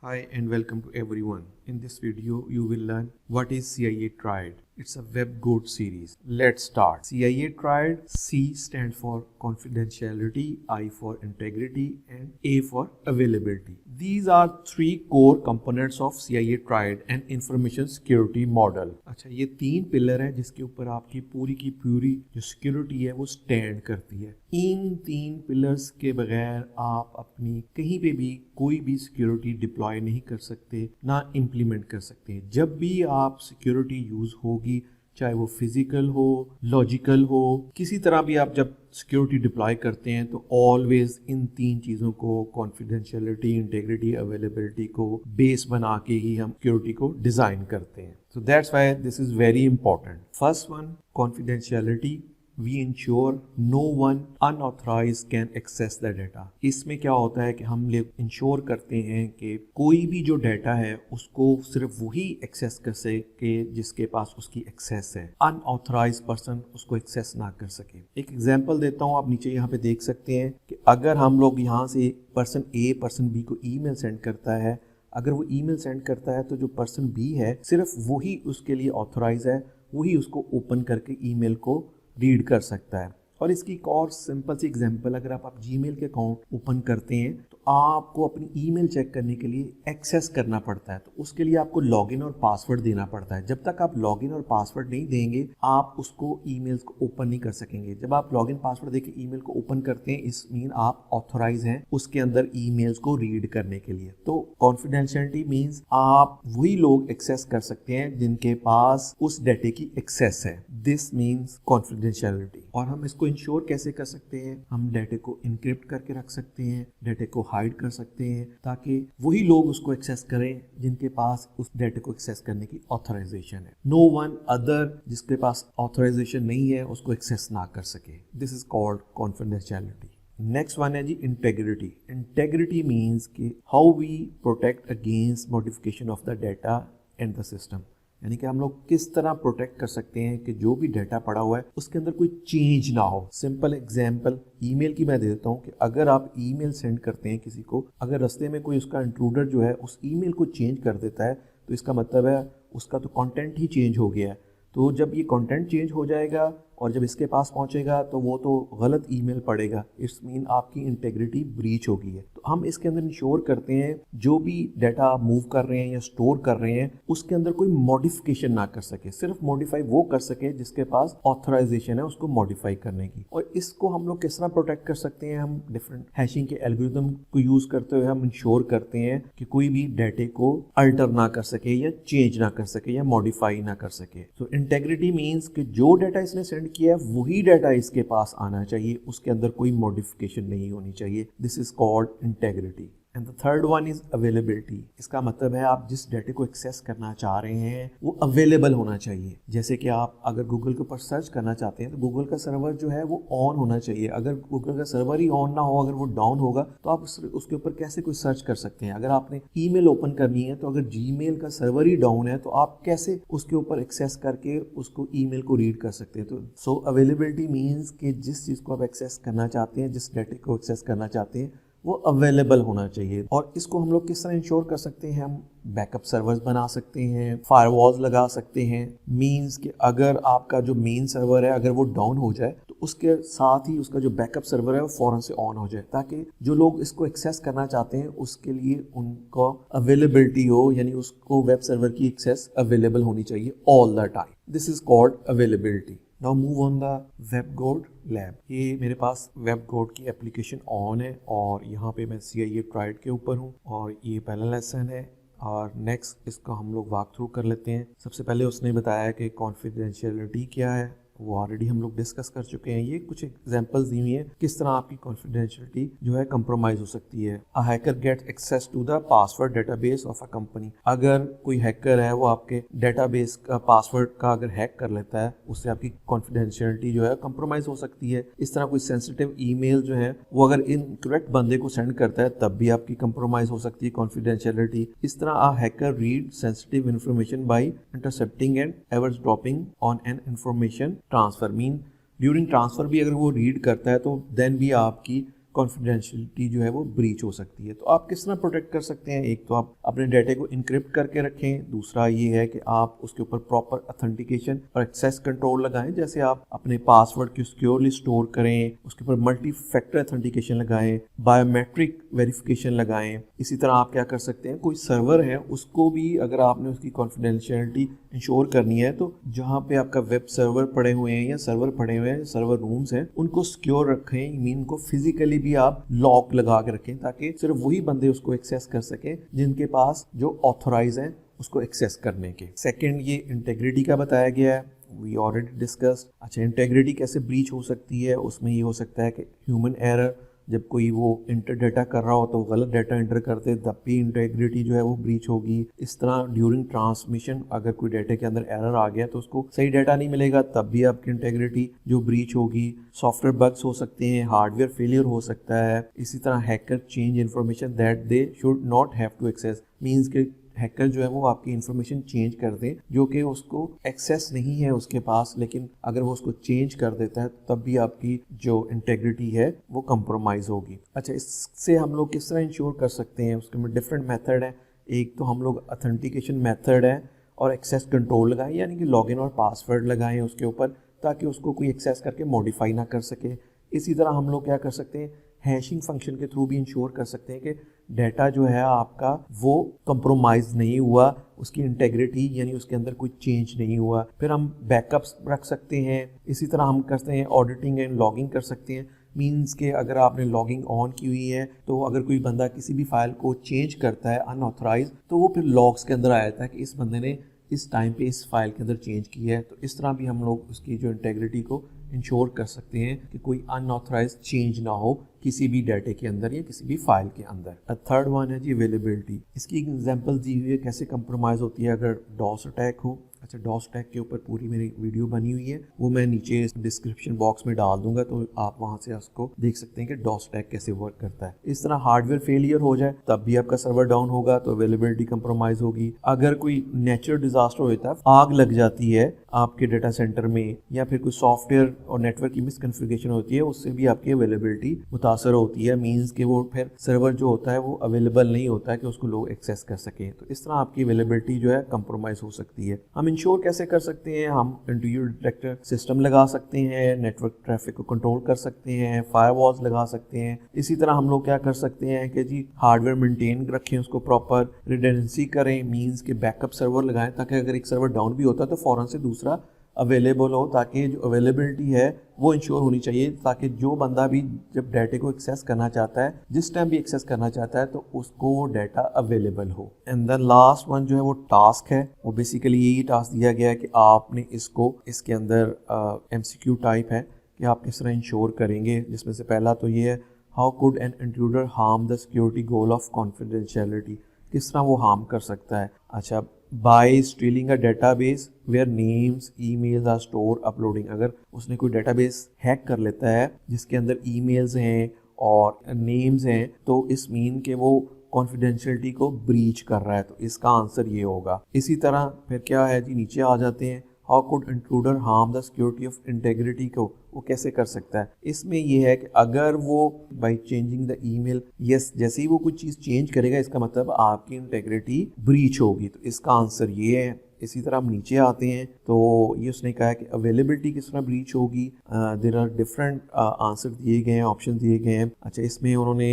Hi and welcome to everyone. In this video, you will learn what is CIA Triad. It's a WebGoat series. Let's start. CIA Triad, C stands for confidentiality, I for integrity, and A for availability. These are three core components of CIA Triad and information security model. अच्छा, ये तीन pillar हैं जिसके ऊपर आपकी पूरी की पूरी जो सिक्योरिटी है वो स्टैंड करती है। इन तीन पिलर्स के बगैर आप अपनी कहीं पे भी कोई भी सिक्योरिटी डिप्लॉय नहीं कर सकते, ना इम्प्लीमेंट कर सकते। जब भी आप सिक्योरिटी यूज होगी, चाहे वो फिजिकल हो, लॉजिकल हो, किसी तरह भी आप जब सिक्योरिटी डिप्लॉय करते हैं तो ऑलवेज इन तीन चीज़ों को, कॉन्फिडेंशियलिटी, इंटेग्रिटी, अवेलेबिलिटी को बेस बना के ही हम सिक्योरिटी को डिज़ाइन करते हैं। So that's why this is very important. First one, confidentiality. We ensure no one unauthorized can access the data. इसमें क्या होता है कि हम लोग इंश्योर करते हैं कि कोई भी जो डाटा है उसको सिर्फ वही एक्सेस कर सके जिसके पास उसकी एक्सेस है, अनऑथराइज्ड पर्सन उसको एक्सेस ना कर सके। एक एग्जांपल देता हूँ, आप नीचे यहाँ पे देख सकते हैं कि अगर हम लोग यहाँ से पर्सन ए पर्सन बी को ईमेल सेंड करता है, अगर वो ईमेल सेंड करता है तो जो पर्सन बी है सिर्फ वही उसके लिए ऑथराइज है, वही उसको ओपन करके ईमेल को रीड कर सकता है। और इसकी एक और सिंपल सी एग्जांपल, अगर आप जीमेल के अकाउंट ओपन करते हैं तो आपको अपनी ईमेल चेक करने के लिए एक्सेस करना पड़ता है, तो उसके लिए आपको लॉगिन और पासवर्ड देना पड़ता है। जब तक आप लॉगिन और पासवर्ड नहीं देंगे आप उसको ईमेल्स को ओपन नहीं कर सकेंगे। जब आप लॉगिन पासवर्ड देके ईमेल को ओपन करते हैं, इस मीन आप ऑथराइज हैं उसके अंदर ईमेल्स को रीड करने के लिए। तो कॉन्फिडेंशियलिटी मीन्स आप वही लोग एक्सेस कर सकते हैं जिनके पास उस डाटा की एक्सेस है। This means confidentiality. और हम इसको इंश्योर कैसे कर सकते हैं? हम डाटा को इनक्रिप्ट करके रख सकते हैं, डाटा को हाइड कर सकते हैं ताकि वही लोग उसको एक्सेस करें जिनके पास उस डाटा को एक्सेस करने की ऑथराइजेशन है। नो वन अदर जिसके पास ऑथराइजेशन नहीं है उसको एक्सेस ना कर सके। This is called confidentiality. Next one है जी इंटेग्रिटी। इंटेग्रिटी मीन्स कि how we protect against modification of the data and the system, यानी कि हम लोग किस तरह प्रोटेक्ट कर सकते हैं कि जो भी डाटा पड़ा हुआ है उसके अंदर कोई चेंज ना हो। सिंपल एग्जांपल ईमेल की मैं दे देता हूँ कि अगर आप ईमेल सेंड करते हैं किसी को, अगर रास्ते में कोई उसका इंट्रूडर जो है उस ईमेल को चेंज कर देता है तो इसका मतलब है उसका तो कंटेंट ही चेंज हो गया है। तो जब ये कंटेंट चेंज हो जाएगा और जब इसके पास पहुंचेगा तो वो तो गलत ईमेल पड़ेगा, इट्स मीन आपकी इंटेग्रिटी ब्रीच हो गई है। तो हम इसके अंदर इंश्योर करते हैं जो भी डाटा आप मूव कर रहे हैं या स्टोर कर रहे हैं उसके अंदर कोई मॉडिफिकेशन ना कर सके, सिर्फ मॉडिफाई वो कर सके जिसके पास ऑथराइजेशन है उसको मॉडिफाई करने की। और इसको हम लोग किस तरह प्रोटेक्ट कर सकते हैं? हम डिफरेंट हैशिंग के एल्गोरिथम को यूज करते हुए हम इंश्योर करते हैं कि कोई भी डाटे को अल्टर ना कर सके या चेंज ना कर सके या मॉडिफाई ना कर सके। तो इंटेग्रिटी मीन्स कि जो डाटा इसने सेंड किया है वही डाटा इसके पास आना चाहिए, उसके अंदर कोई मॉडिफिकेशन नहीं होनी चाहिए। This is called integrity. And the third one is availability. इसका मतलब है आप जिस डाटा को एक्सेस करना चाह रहे हैं वो अवेलेबल होना चाहिए। जैसे कि आप अगर गूगल के ऊपर सर्च करना चाहते हैं तो गूगल का सर्वर जो है वो ऑन होना चाहिए। अगर गूगल का सर्वर ही ऑन ना हो, अगर वो डाउन होगा तो आप उसके ऊपर कैसे कोई सर्च कर सकते हैं? अगर आपने ईमेल ओपन करनी है तो अगर जीमेल का सर्वर ही डाउन है तो आप कैसे उसके ऊपर एक्सेस करके उसको ईमेल को रीड कर सकते हैं? तो सो अवेलेबिलिटी मीन्स कि जिस चीज़ को आप एक्सेस करना चाहते हैं, जिस डाटा को एक्सेस करना चाहते हैं वो अवेलेबल होना चाहिए। और इसको हम लोग किस तरह इंश्योर कर सकते हैं? हम बैकअप सर्वर्स बना सकते हैं, फायरवॉल्स लगा सकते हैं। मींस कि अगर आपका जो मेन सर्वर है अगर वो डाउन हो जाए तो उसके साथ ही उसका जो बैकअप सर्वर है वो फौरन से ऑन हो जाए, ताकि जो लोग इसको एक्सेस करना चाहते हैं उसके लिए उनको अवेलेबिलिटी हो, यानी उसको वेब सर्वर की एक्सेस अवेलेबल होनी चाहिए all the time. This is called availability. Now move on the WebGoat lab. ये मेरे पास WebGoat की एप्लीकेशन ऑन है और यहाँ पे मैं CIA Triad के ऊपर हूँ और ये पहला लेसन है। और नेक्स्ट इसको हम लोग वॉक थ्रू कर लेते हैं। सबसे पहले उसने बताया कि कॉन्फिडेंशियलिटी क्या है, वो ऑलरेडी हम लोग डिस्कस कर चुके हैं। ये कुछ एग्जांपल्स दी हुई हैं किस तरह आपकी कॉन्फिडेंशियलिटी जो है कंप्रोमाइज हो सकती है। A hacker get access to the password database of a company. अगर कोई हैकर है वो आपके डेटाबेस का पासवर्ड का अगर हैक कर लेता है, उससे आपकी कॉन्फिडेंशियलिटी जो है कंप्रोमाइज हो सकती है। इस तरह कोई सेंसिटिव ईमेल जो है वो अगर इनकरेक्ट बंदे को सेंड करता है तब भी आपकी कंप्रोमाइज हो सकती है कॉन्फिडेंशियलिटी। इस तरह अ hacker read sensitive information bye intercepting and ever dropping on an information transfer. Mean during transfer भी अगर वो रीड करता है तो देन भी आपकी कॉन्फिडेंशियलिटी जो है वो ब्रीच हो सकती है। तो आप किस तरह प्रोटेक्ट कर सकते हैं? एक तो आप अपने डाटा को इनक्रिप्ट करके रखें, दूसरा ये है कि आप उसके ऊपर प्रॉपर ऑथेंटिकेशन और एक्सेस कंट्रोल लगाएं, जैसे आप अपने पासवर्ड को सिक्योरली स्टोर करें, उसके ऊपर मल्टी फैक्टर ऑथेंटिकेशन लगाएं, बायोमेट्रिक वेरिफिकेशन लगाएं। इसी तरह आप क्या कर सकते हैं, कोई सर्वर है उसको भी अगर आपने उसकी कॉन्फिडेंशियलिटी इंश्योर करनी है तो जहाँ पे आपका वेब सर्वर पड़े हुए हैं या सर्वर पड़े हुए हैं, सर्वर रूम्स हैं, उनको सिक्योर रखें, मीन को फिजिकली भी आप लॉक लगा के रखें ताकि सिर्फ वही बंदे उसको एक्सेस कर सकें जिनके पास जो ऑथोराइज हैं उसको एक्सेस करने के। सेकंड, ये इंटेग्रिटी का बताया गया है, वी ऑलरेडी डिस्कस्ड। अच्छा, इंटेग्रिटी कैसे ब्रीच हो सकती है? उसमें ये हो सकता है कि ह्यूमन एरर, जब कोई वो इंटर डाटा कर रहा हो तो गलत डाटा इंटर करते तब भी इंटेग्रिटी जो है वो ब्रीच होगी। इस तरह ड्यूरिंग ट्रांसमिशन अगर कोई डाटा के अंदर एरर आ गया तो उसको सही डाटा नहीं मिलेगा, तब भी आपकी इंटेग्रिटी जो ब्रीच होगी। सॉफ्टवेयर बग्स हो सकते हैं, हार्डवेयर फेलियर हो सकता है। इसी तरह hacker change information that they should not have to access, means के हैकर जो है वो आपकी इन्फॉर्मेशन चेंज कर दे जो कि उसको एक्सेस नहीं है उसके पास, लेकिन अगर वो उसको चेंज कर देता है तब भी आपकी जो इंटेग्रिटी है वो कंप्रोमाइज़ होगी। अच्छा, इससे हम लोग किस तरह इंश्योर कर सकते हैं? उसके में डिफरेंट मेथड है। एक तो हम लोग ऑथेंटिकेशन मेथड है और एक्सेस कंट्रोल लगाएं, यानी कि लॉगिन और पासवर्ड लगाएं उसके ऊपर ताकि उसको कोई एक्सेस करके मॉडिफाई ना कर सके। इसी तरह हम लोग क्या कर सकते हैं, हैशिंग फंक्शन के थ्रू भी इंश्योर कर सकते हैं कि डाटा जो है आपका वो कंप्रोमाइज़ नहीं हुआ, उसकी इंटेग्रिटी यानी उसके अंदर कोई चेंज नहीं हुआ। फिर हम बैकअप्स रख सकते हैं। इसी तरह हम करते हैं ऑडिटिंग एंड लॉगिंग कर सकते हैं, मीन्स के अगर आपने लॉगिंग ऑन की हुई है तो अगर कोई बंदा किसी भी फाइल को चेंज करता है अनऑथराइज तो वो फिर लॉग्स के अंदर आ जाता है कि इस बंदे ने इस टाइम पे इस फाइल के अंदर चेंज की है। तो इस तरह भी हम लोग उसकी जो इंटेग्रिटी को इंश्योर कर सकते हैं कि कोई अनऑथराइज चेंज ना हो किसी भी डाटे के अंदर या किसी भी फाइल के अंदर। थर्ड वन है जी अवेलेबिलिटी। इसकी एक एग्जांपल दी हुई है कैसे कंप्रोमाइज़ होती है अगर डॉस अटैक हो। अच्छा, डॉस अटैक के ऊपर पूरी मेरी वीडियो बनी हुई है, वो मैं नीचे डिस्क्रिप्शन बॉक्स में डाल दूंगा तो आप वहां से उसको देख सकते हैं कि डॉस अटैक कैसे वर्क करता है। इस तरह हार्डवेयर फेलियर हो जाए तब भी आपका सर्वर डाउन होगा तो अवेलेबिलिटी कंप्रोमाइज होगी। अगर कोई नेचुरल डिजास्टर होता है, आग लग जाती है आपके डाटा सेंटर में या फिर कोई सॉफ्टवेयर और नेटवर्क की मिसकॉन्फ़िगरेशन होती है, उससे भी आपकी अवेलेबिलिटी मुतासर होती है, मीन्स कि वो फिर सर्वर जो होता है वो अवेलेबल नहीं होता है कि उसको लोग एक्सेस कर सकें। तो इस तरह आपकी अवेलेबिलिटी जो है कंप्रोमाइज हो सकती है। हम इंश्योर कैसे कर सकते हैं? हम इंट्रूडर डिटेक्टर सिस्टम लगा सकते हैं, नेटवर्क ट्रैफिक को कंट्रोल कर सकते हैं, फायरवॉल्स लगा सकते हैं। इसी तरह हम लोग क्या कर सकते हैं कि जी हार्डवेयर मेंटेन रखें, उसको प्रॉपर रिडेंडेंसी करें, मीन्स के बैकअप सर्वर लगाएं ताकि अगर एक सर्वर डाउन भी होता है तो फ़ौरन से दूसरा अवेलेबल हो, ताकि जो अवेलेबिलिटी है वो इंश्योर होनी चाहिए ताकि जो बंदा भी जब डाटे को एक्सेस करना चाहता है, जिस टाइम भी एक्सेस करना चाहता है तो उसको वो डाटा अवेलेबल हो। एंड द लास्ट वन जो है वो टास्क है। वो बेसिकली यही टास्क दिया गया है कि आपने इसको इसके अंदर एमसीक्यू टाइप है कि आप किस तरह इंश्योर करेंगे, जिसमें से पहला तो ये है how could an intruder harm the security goal of confidentiality, किस तरह वो हार्म कर सकता है। अच्छा, by stealing a database where names emails are store uploading, अगर उसने कोई डेटाबेस हैक कर लेता है जिसके अंदर ईमेल्स हैं और नेम्स हैं तो इस मीन के वो कॉन्फिडेंशियलिटी को ब्रीच कर रहा है, तो इसका आंसर ये होगा। इसी तरह फिर क्या है जी, नीचे आ जाते हैं, how could intruder harm the security of integrity को वो कैसे कर सकता है। इसमें यह है कि अगर वो by changing the email, yes, जैसे ही वो कुछ चीज़ चेंज करेगा इसका मतलब आपकी इंटेग्रिटी ब्रीच होगी, तो इसका आंसर ये है। इसी तरह हम नीचे आते हैं तो ये उसने कहा है कि अवेलेबिलिटी किस तरह ब्रीच होगी। देयर आर डिफरेंट आंसर दिए गए हैं, ऑप्शन दिए गए हैं। अच्छा, इसमें उन्होंने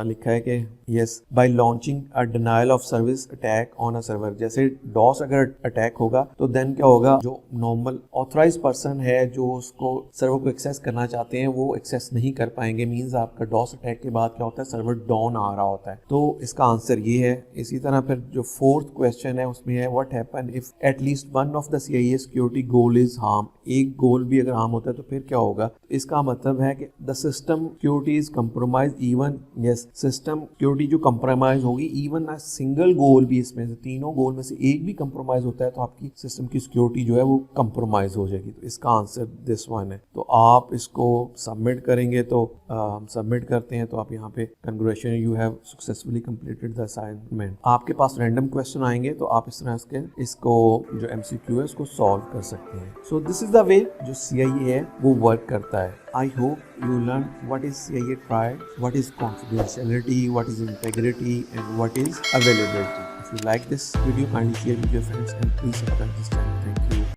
लिखा है कि yes bye launching a denial of service attack on a server, जैसे डॉस अगर अटैक होगा तो देन क्या होगा, जो नॉर्मल ऑथराइज पर्सन है जो उसको सर्वर को एक्सेस करना चाहते हैं वो एक्सेस नहीं कर पाएंगे, मीन्स आपका डॉस अटैक के बाद क्या होता है, सर्वर डाउन आ रहा होता है, तो इसका आंसर ये है। इसी तरह फिर जो फोर्थ क्वेश्चन है उसमें है what happen if at least one of the CIA security goal is harm, एक गोल भी अगर हार्म होता है तो फिर क्या होगा। तो इसका मतलब है कि the system security is compromise even, yes, system security जो कंप्रोमाइज होगी इवन अ सिंगल गोल भी, इसमें से तीनों गोल में से एक भी कंप्रोमाइज होता है तो आपकी सिस्टम की सिक्योरिटी जो है वो कंप्रोमाइज हो जाएगी। तो इसका आंसर दिस वन है। तो आप इसको सबमिट करेंगे तो हम सबमिट करते हैं तो आप यहाँ पे congratulation you have successfully completed the assignment. आपके पास रैंडम क्वेश्चन आएंगे तो आप इस तरह इसको जो MCQ है उसको सॉल्व कर सकते हैं। So this is the the way जो CIA है वो वर्क करता है. I hope you learn what is CIA triad, what is confidentiality, what is integrity, and what is availability. If you like this video, kindly share with your friends and please subscribe this channel. Thank you.